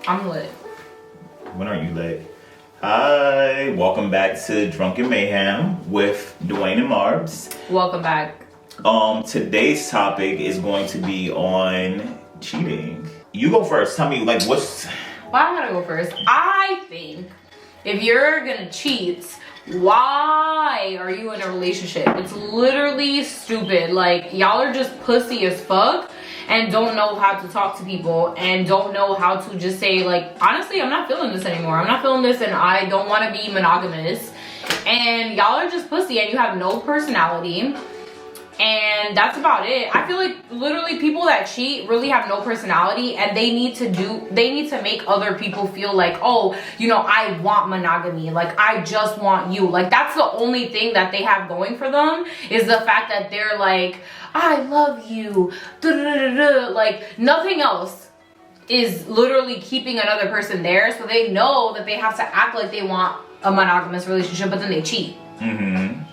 I'm lit. When are you lit? Hi, welcome back to Drunken Mayhem with Dwayne and Marbs. Welcome back. Today's topic is going to be on cheating. You go first. Tell me, like, what's... Well, I'm gonna go first. I think if you're gonna cheat, why are you in a relationship? It's literally stupid. Like, y'all are just pussy as fuck and don't know how to talk to people and don't know how to just say, like, honestly, I'm not feeling this anymore. I'm not feeling this and I don't want to be monogamous. And y'all are just pussy and you have no personality. And that's about it. I feel like literally people that cheat really have no personality and they need to make other people feel like, oh, you know, I want monogamy. Like, I just want you. Like, that's the only thing that they have going for them is the fact that they're like, I love you. Like, nothing else is literally keeping another person there. So they know that they have to act like they want a monogamous relationship, but then they cheat. Mm-hmm.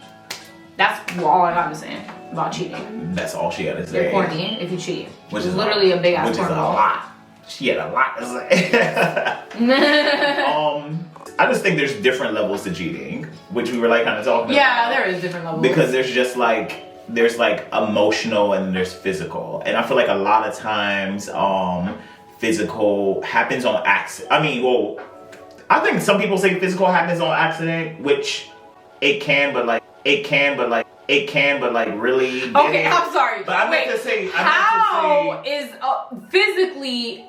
That's all I got to say about cheating. That's all she had to say. You're corny if you cheat. Which is literally a big ass Which is a cornball. lot. She had a lot to say. I just think there's different levels to cheating, which we were like kind of talking about. Yeah, there is different levels. Because there's like emotional and there's physical. And I feel like a lot of times physical happens on accident. I think some people say physical happens on accident, which it can, but really. Okay, I'm sorry. But I meant to say, how is physically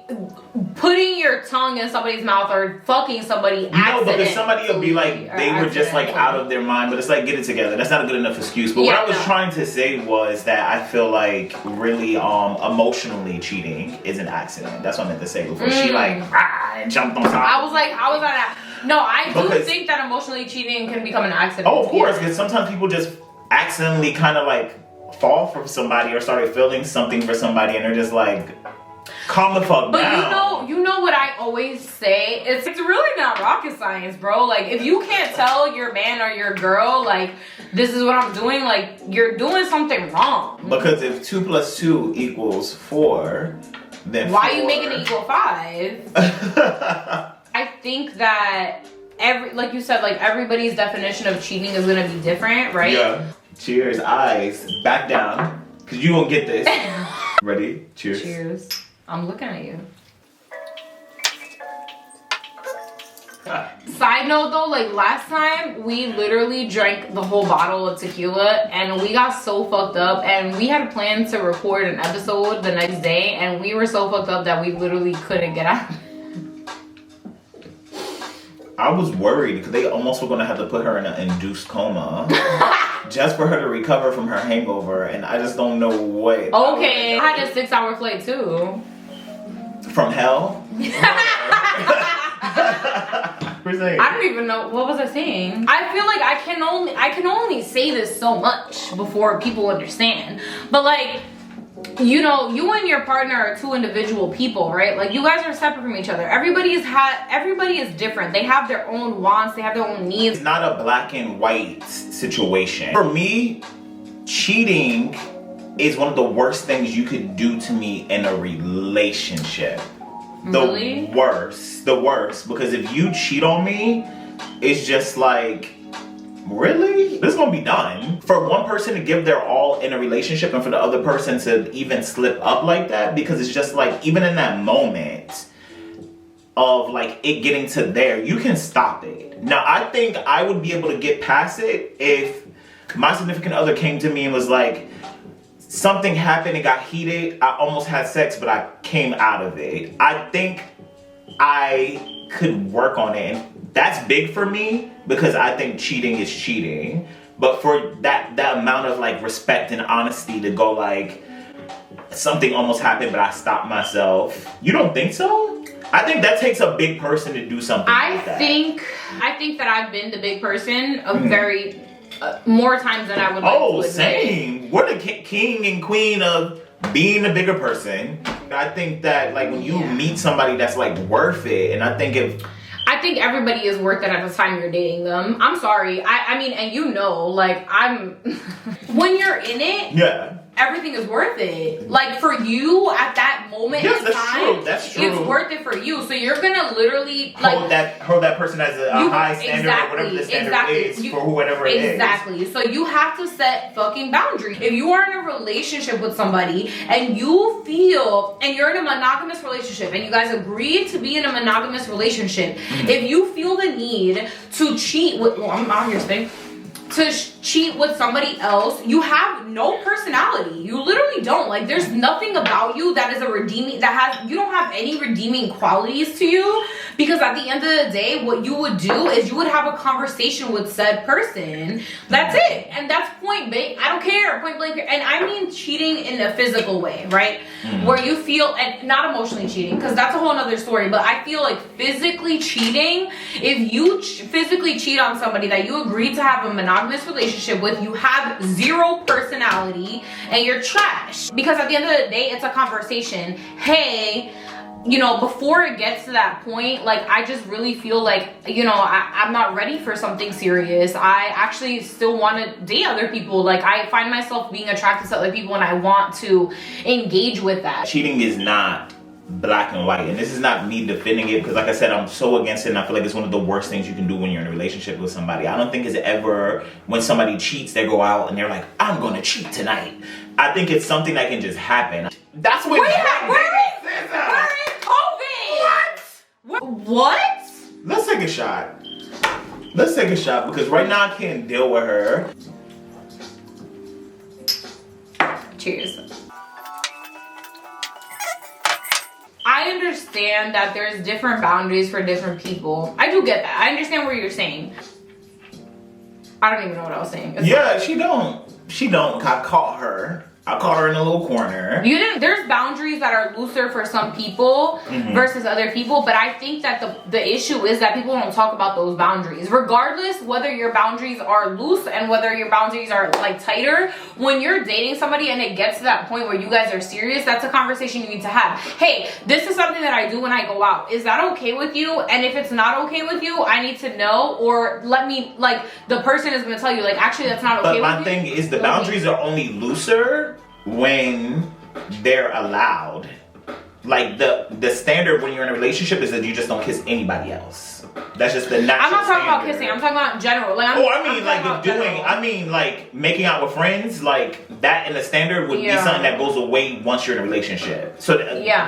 putting your tongue in somebody's mouth or fucking somebody accident? No, because somebody will be like, they were just like out of their mind, but it's like, get it together. That's not a good enough excuse. But what I was trying to say was that I feel like really emotionally cheating is an accident. That's what I meant to say before she like and jumped on top. I was like, how is that? No, I do think that emotionally cheating can become an accident. Oh, of course, because sometimes people just accidentally kind of like fall for somebody or started feeling something for somebody and they're just like, calm the fuck down. But you know what I always say? It's really not rocket science, bro. Like, if you can't tell your man or your girl, like, this is what I'm doing, like, you're doing something wrong. Because if 2 + 2 = 4, then why are you making it equal 5? I think that like you said, like, everybody's definition of cheating is gonna be different, right? Yeah. Cheers. Eyes back down, cause you won't get this. Ready? Cheers. Cheers. I'm looking at you. Side note though, like, last time we literally drank the whole bottle of tequila and we got so fucked up and we had planned to record an episode the next day and we were so fucked up that we literally couldn't get out. I was worried because they almost were gonna have to put her in an induced coma just for her to recover from her hangover, and I just don't know what. Okay, I had a 6-hour flight too. From hell? I don't even know, what was I saying? I feel like I can only say this so much before people understand. But like, you know, you and your partner are 2 individual people, right? Like, you guys are separate from each other. Everybody is different. They have their own wants, they have their own needs. It's not a black and white situation. For me, cheating is one of the worst things you could do to me in a relationship. Really? The worst. Because if you cheat on me, it's just like, really? This is gonna be done. For one person to give their all in a relationship and for the other person to even slip up like that, because it's just like, even in that moment of like it getting to there, you can stop it. Now, I think I would be able to get past it if my significant other came to me and was like, something happened, it got heated, I almost had sex, but I came out of it. I think I could work on it. And that's big for me because I think cheating is cheating. But for that amount of like respect and honesty to go like, something almost happened, but I stopped myself. You don't think so? I think that takes a big person to do something like that. I think that I've been the big person of very more times than I would like to admit. Same. We're the king and queen of being a bigger person. I think that like when you meet somebody that's like worth it, and I think everybody is worth it at the time you're dating them. I'm sorry. I mean, and you know, like, when you're in it, everything is worth it. Like for you at that moment in time, that's true. It's worth it for you. So you're gonna literally like hold that person as a high standard or whatever the standard is for whatever it is. Exactly. So you have to set fucking boundaries. If you are in a relationship with somebody and you feel, and you're in a monogamous relationship and you guys agreed to be in a monogamous relationship, if you feel the need to cheat with, I'm out here spitting, to cheat with somebody else, you have no personality. You literally don't. Like there's nothing about you that is a redeeming, you don't have any redeeming qualities to you, because at the end of the day, what you would do is you would have a conversation with said person. That's it. And that's point blank. I don't care. Point blank. And I mean cheating in a physical way, right? Where you feel, and not emotionally cheating, because that's a whole nother story, but I feel like physically cheating, if you physically cheat on somebody that you agreed to have a monogamous relationship with, you have zero personality and you're trash. Because at the end of the day, it's a conversation. Hey, you know, before it gets to that point, like I just really feel like, you know, I'm not ready for something serious. I actually still want to date other people. Like I find myself being attracted to other people and I want to engage with that. Cheating is not black and white, and this is not me defending it, because like I said, I'm so against it, and I feel like it's one of the worst things you can do when you're in a relationship with somebody. I don't think it's ever, when somebody cheats, they go out and they're like, I'm gonna cheat tonight. I think it's something that can just happen. That's what we're in COVID. What? Let's take a shot. Let's take a shot, because right now I can't deal with her. Cheers. I understand that there's different boundaries for different people. I do get that. I understand what you're saying. I don't even know what I was saying. Yeah, she don't. I caught her in a little corner. There's boundaries that are looser for some people versus other people, but I think that the issue is that people don't talk about those boundaries. Regardless whether your boundaries are loose and whether your boundaries are like tighter, when you're dating somebody and it gets to that point where you guys are serious, that's a conversation you need to have. Hey, this is something that I do when I go out. Is that okay with you? And if it's not okay with you, I need to know, or let me, like, the person is going to tell you, like, actually that's not okay with you. But my thing is, the boundaries are only looser when they're allowed. Like the standard when you're in a relationship is that you just don't kiss anybody else. That's just the natural. I'm not talking standard. about kissing. I'm talking about in general. Like, I mean like making out with friends, like that in the standard would be something that goes away once you're in a relationship. So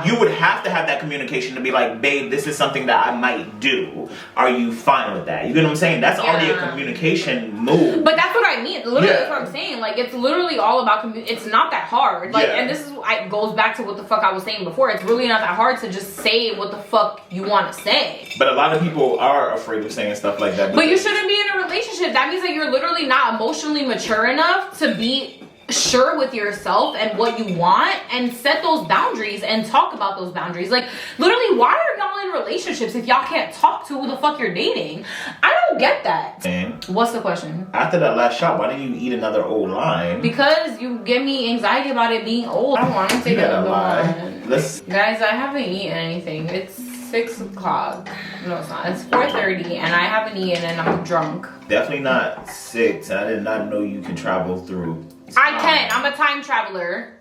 you would have to have that communication to be like, babe, this is something that I might do. Are you fine with that? You get what I'm saying? That's already a communication move. But that's what I mean. Literally, that's what I'm saying. Like, it's literally all about it's not that hard. Like, and this is it goes back to what the fuck I was saying before. It's really not that hard to just say what the fuck you want to say. But a lot of people are afraid of saying stuff like that. But you shouldn't be in a relationship. That means that you're literally not emotionally mature enough to be sure with yourself and what you want, and set those boundaries and talk about those boundaries. Like, literally, why are y'all in relationships if y'all can't talk to who the fuck you're dating? I don't get that. And what's the question? After that last shot, why didn't you eat another old line? Because you give me anxiety about it being old. I don't want to take another one. Guys, I haven't eaten anything. It's 6 o'clock. No, it's not. It's 4:30 and I haven't eaten and I'm drunk. Definitely not 6. I did not know you can travel through. I can. I'm a time traveler.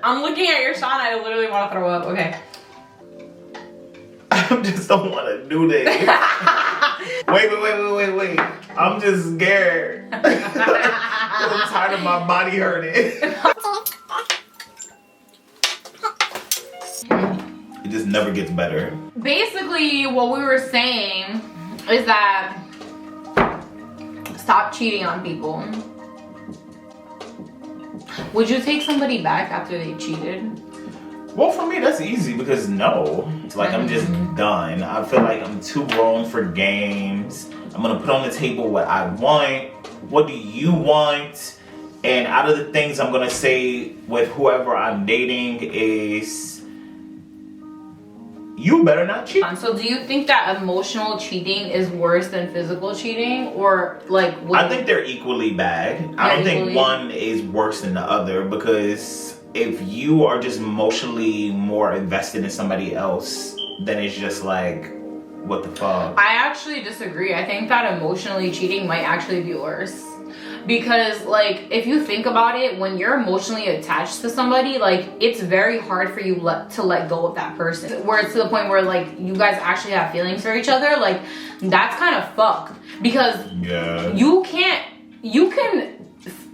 I'm looking at your shot and I literally want to throw up. Okay. I just don't want to do this. Wait. I'm just scared. I'm tired of my body hurting. It just never gets better. Basically, what we were saying is that stop cheating on people. Would you take somebody back after they cheated? Well, for me, that's easy because no. It's like I'm just done. I feel like I'm too grown for games. I'm gonna put on the table what I want. What do you want? And out of the things I'm gonna say with whoever I'm dating is, you better not cheat. So do you think that emotional cheating is worse than physical cheating, or like? I think they're equally bad. I don't think one is worse than the other, because if you are just emotionally more invested in somebody else, then it's just like, what the fuck? I actually disagree. I think that emotionally cheating might actually be worse. because like if you think about it, when you're emotionally attached to somebody, like it's very hard for you to let go of that person, where it's to the point where like you guys actually have feelings for each other. Like that's kind of fucked, because you can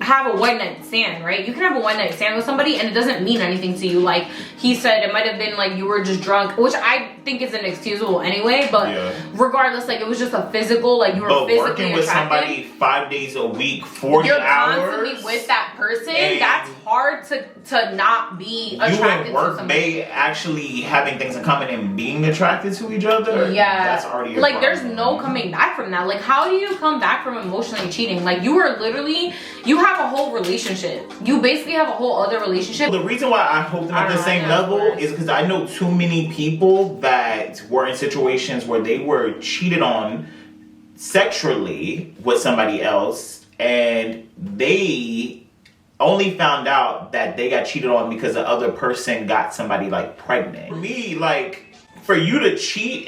have a one night stand, right? You can have a one night stand with somebody and it doesn't mean anything to you. Like he said, it might have been like you were just drunk, which I think is inexcusable anyway, but regardless, like it was just a physical, like you were physically working with attracted. somebody 5 days a week, 40 You're hours. You're constantly with that person. That's hard to not be attracted you and to somebody. They actually having things in common and being attracted to each other. Yeah, that's already a like problem. there's no coming back from that. Like how do you come back from emotionally cheating? Like you are literally, you have a whole relationship. You basically have a whole other relationship. The reason why I hope them at the same level is because I know too many people that were in situations where they were cheated on sexually with somebody else, and they only found out that they got cheated on because the other person got somebody like pregnant. For me, like for you to cheat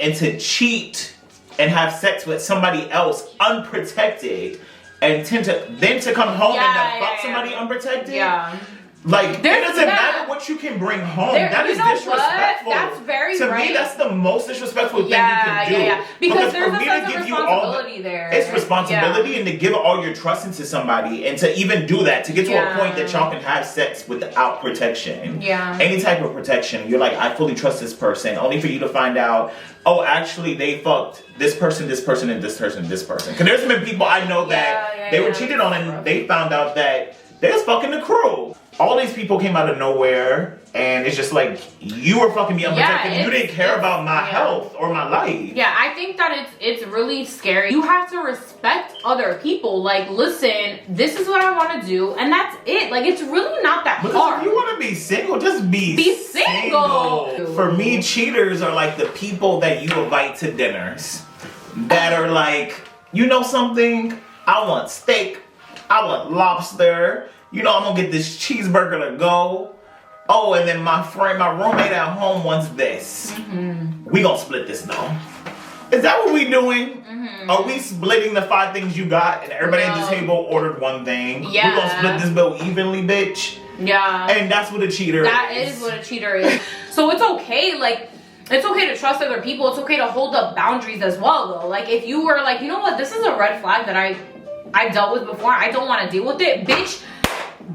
and have sex with somebody else unprotected and then to come home and fuck somebody unprotected. Like, it doesn't matter what you can bring home. That is disrespectful. That's very To me, that's the most disrespectful thing you can do. Because there's for me a sense to of give you all responsibility there. It's responsibility, and to give all your trust into somebody, and to even do that, to get to a point that y'all can have sex without protection. Any type of protection. You're like, I fully trust this person, only for you to find out, oh, actually, they fucked this person, and this person, and this person. Because there's been people I know that they were cheated on, and they found out that they was fucking the crew. All these people came out of nowhere, and it's just like, you were fucking me unprotected, and you didn't care about my health or my life. Yeah, I think that it's really scary. You have to respect other people. Like, listen, this is what I want to do, and that's it. Like, it's really not that hard. If you want to be single, just be single. For me, cheaters are like the people that you invite to dinners that are like, you know something? I want steak. I want lobster. You know, I'm gonna get this cheeseburger to go. Oh, and then my roommate at home wants this. We gonna split this though. Is that what we doing? Are we splitting the 5 things you got and everybody at the table ordered one thing? We gonna split this bill evenly, bitch? And that's what a cheater is. That is what a cheater is. So it's okay, like, it's okay to trust other people. It's okay to hold up boundaries as well, though. Like, if you were like, you know what, this is a red flag that I dealt with before, I don't want to deal with it, bitch.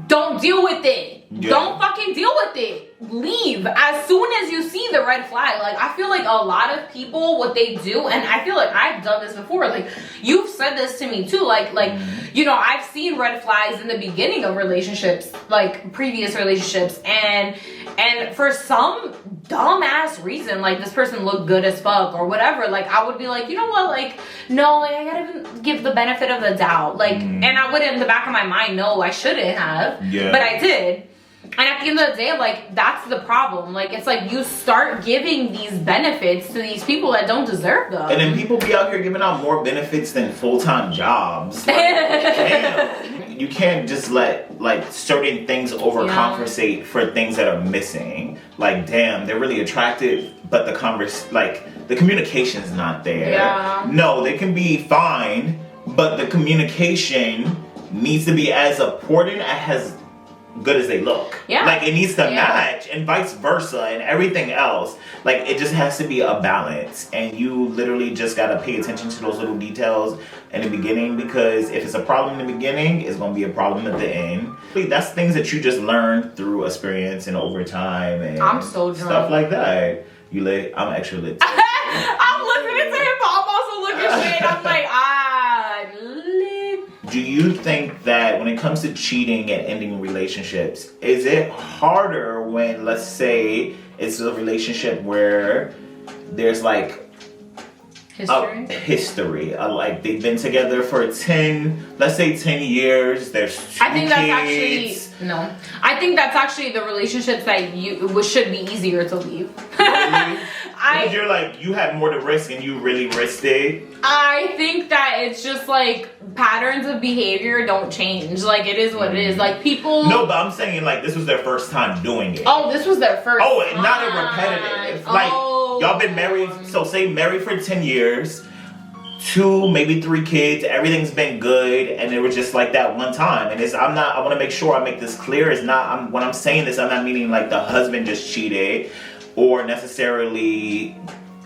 Don't deal with it. Don't fucking deal with it. Leave as soon as you see the red flag. Like, I feel like a lot of people, what they do, and I feel like I've done this before. Like, you've said this to me too. Like, you know, I've seen red flags in the beginning of relationships, like previous relationships, and for some dumbass reason, like this person looked good as fuck or whatever, like I would be like, you know what, like, no, like I gotta give the benefit of the doubt, like, and I would in the back of my mind know I shouldn't have, but I did. And at the end of the day, like, that's the problem. Like, it's like you start giving these benefits to these people that don't deserve them. And then people be out here giving out more benefits than full-time jobs. Like, damn. You can't just let, like, certain things overcompensate for things that are missing. Like, damn, they're really attractive, but the communication's not there. No, they can be fine, but the communication needs to be as important as good as they look. Like, it needs to match, and vice versa, and everything else. Like, it just has to be a balance, and you literally just gotta pay attention to those little details in the beginning, because if it's a problem in the beginning, it's gonna be a problem at the end. That's things that you just learn through experience and over time, and I'm so drunk. Stuff like that. You lit? I'm extra lit. I'm listening to him, I'm also looking shit. I'm like, lit. Do you think that when it comes to cheating and ending relationships, is it harder when, let's say, it's a relationship where there's like history? Like, they've been together for 10 years, there's 2 I think that's kids. actually, no. I think that's actually the relationships that should be easier to leave. Really? Because you're like, you had more to risk and you really risked it. I think that it's just like patterns of behavior don't change. Like, it is what it is. Like, people. No, but I'm saying, like, this was their first time doing it. Oh, this was their first time. Not a repetitive. Like, y'all been married, so say married for 10 years. 2, maybe 3 kids. Everything's been good, and it was just like that one time. And I want to make sure I make this clear. When I'm saying this, I'm not meaning like the husband just cheated, or necessarily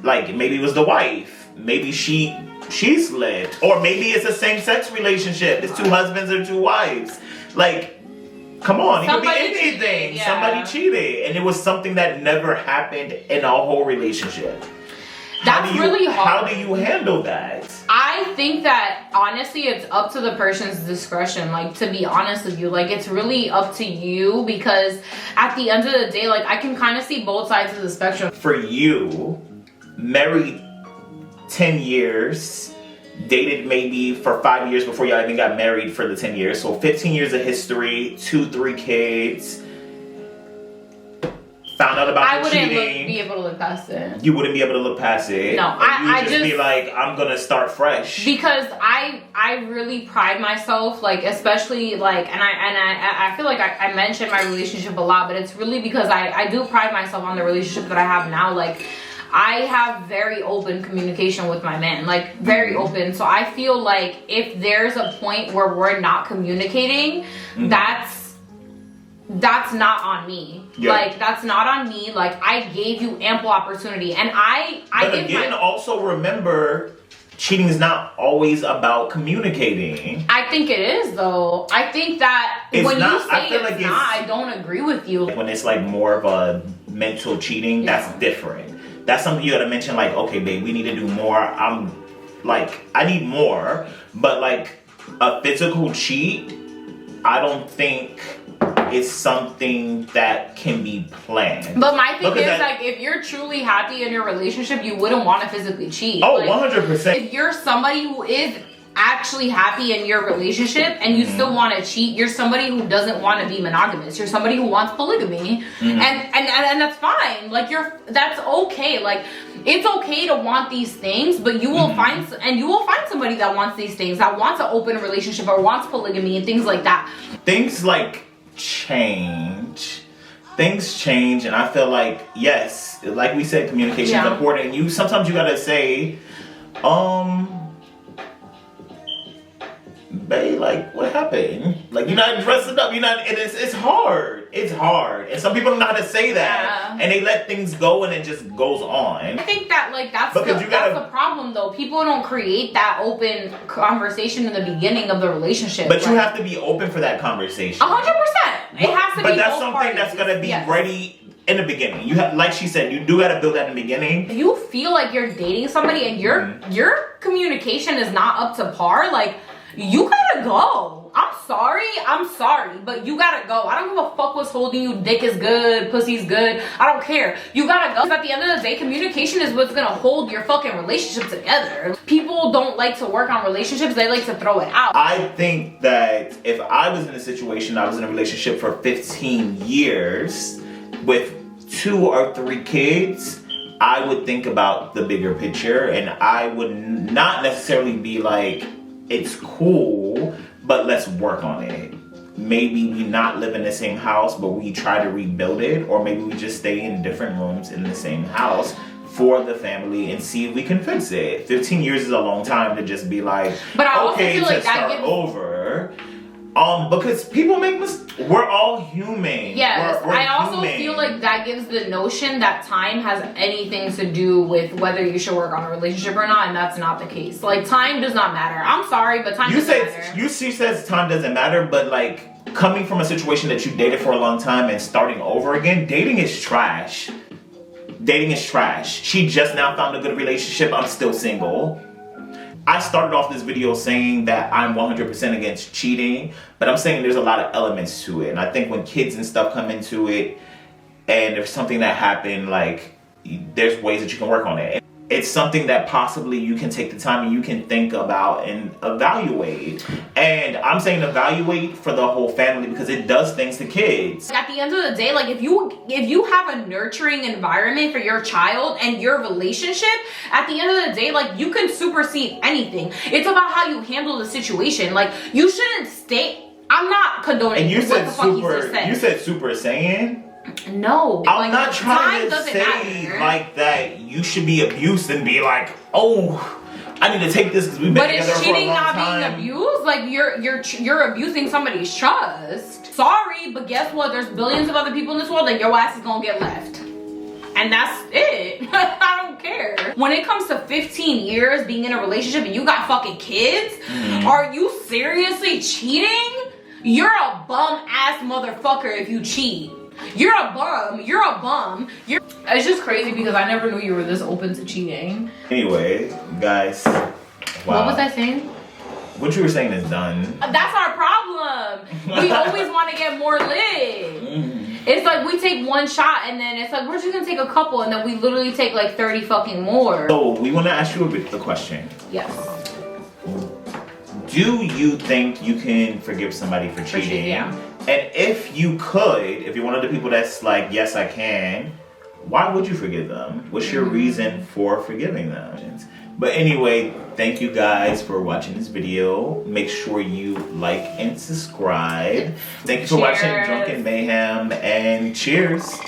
like maybe it was the wife. Maybe she slipped, or maybe it's a same-sex relationship. It's 2 husbands or 2 wives. Like, come on, it could be anything. Cheated, yeah. Somebody cheated, and it was something that never happened in a whole relationship. That's really hard. How do you handle that? I think that honestly it's up to the person's discretion. Like, to be honest with you, like, it's really up to you, because at the end of the day, like, I can kind of see both sides of the spectrum. For you, married 10 years, dated maybe for 5 years before y'all even got married for the 10 years. So 15 years of history, 2-3 kids. Found out about the cheating. I wouldn't be able to look past it. You wouldn't be able to look past it. No, I just be like, I'm gonna start fresh. Because I really pride myself, like, especially like, and I feel like I mentioned my relationship a lot, but it's really because I do pride myself on the relationship that I have now. Like, I have very open communication with my man, like, very open. So I feel like if there's a point where we're not communicating, that's not on me. Yeah. Like, that's not on me. Like, I gave you ample opportunity, and But again, also remember, cheating is not always about communicating. I think it is, though. I think that when you say it's not, I don't agree with you. When it's like more of a mental cheating, that's different. That's something you gotta mention, like, okay, babe, we need to do more. I need more. But like a physical cheat, I don't think it's something that can be planned. But my thing is, like, if you're truly happy in your relationship, you wouldn't want to physically cheat. Oh, like, 100%. If you're somebody who is actually happy in your relationship and you still want to cheat, you're somebody who doesn't want to be monogamous. You're somebody who wants polygamy, and that's fine. Like, that's okay. Like, it's okay to want these things, but you will find somebody that wants these things, that wants an open relationship or wants polygamy and things like that. Things like things change, and I feel like, yes, like we said, communication is important. And sometimes you gotta say, babe, like, what happened? Like, you're not dressing up, and it's hard. It's hard. And some people don't know how to say that, and they let things go, and it just goes on. I think that, like, that's the problem, though. People don't create that open conversation in the beginning of the relationship. But you have to be open for that conversation. 100%. It has to be. But that's something that's gonna be ready in the beginning. You have, like she said, you do gotta build that in the beginning. If you feel like you're dating somebody and your communication is not up to par, like, you gotta go. I'm sorry, but you gotta go. I don't give a fuck what's holding you. Dick is good, pussy's good. I don't care. You gotta go. At the end of the day, communication is what's gonna hold your fucking relationship together. People don't like to work on relationships. They like to throw it out. I think that if I was in a situation, I was in a relationship for 15 years with 2 or 3 kids, I would think about the bigger picture, and I would not necessarily be like, it's cool, but let's work on it. Maybe we not live in the same house, but we try to rebuild it, or maybe we just stay in different rooms in the same house for the family and see if we can fix it. 15 years is a long time to just be like, but I also feel like start over. Because people make mistakes. We're all human. Yes, we're I also human. feel like that gives the notion that time has anything to do with whether you should work on a relationship or not, and that's not the case. Like, time does not matter. I'm sorry, but time doesn't matter. She says time doesn't matter, but like, coming from a situation that you dated for a long time and starting over again, dating is trash. Dating is trash. She just now found a good relationship. I'm still single. I started off this video saying that I'm 100% against cheating, but I'm saying there's a lot of elements to it. And I think when kids and stuff come into it, and there's something that happened, like, there's ways that you can work on it. It's something that possibly you can take the time and you can think about and evaluate. And I'm saying evaluate for the whole family, because it does things to kids. At the end of the day, like, if you have a nurturing environment for your child and your relationship, at the end of the day, like, you can supersede anything. It's about how you handle the situation. Like, you shouldn't stay. I'm not condoning and you what the fuck he just said. You said super saiyan? No, I'm not trying to say like that you should be abused and be like, oh, I need to take this because we've been But together is for a cheating long not time. being abused? Like you're abusing somebody's trust. Sorry, but guess what? There's billions of other people in this world that your ass is gonna get left. And that's it. I don't care. When it comes to 15 years being in a relationship and you got fucking kids, are you seriously cheating? You're a bum ass motherfucker if you cheat. You're a bum. You're a bum. It's just crazy because I never knew you were this open to cheating. Anyway, guys. Wow. What was I saying? What you were saying is done. That's our problem. We always want to get more lit. It's like we take one shot and then it's like we're just gonna take a couple and then we literally take like 30 fucking more. So we want to ask you a question. Yes. Do you think you can forgive somebody for cheating? Yeah. And if you could, if you're one of the people that's like, yes, I can, why would you forgive them? What's your reason for forgiving them? But anyway, thank you guys for watching this video. Make sure you like and subscribe. Thank you for watching Drunken Mayhem, and cheers.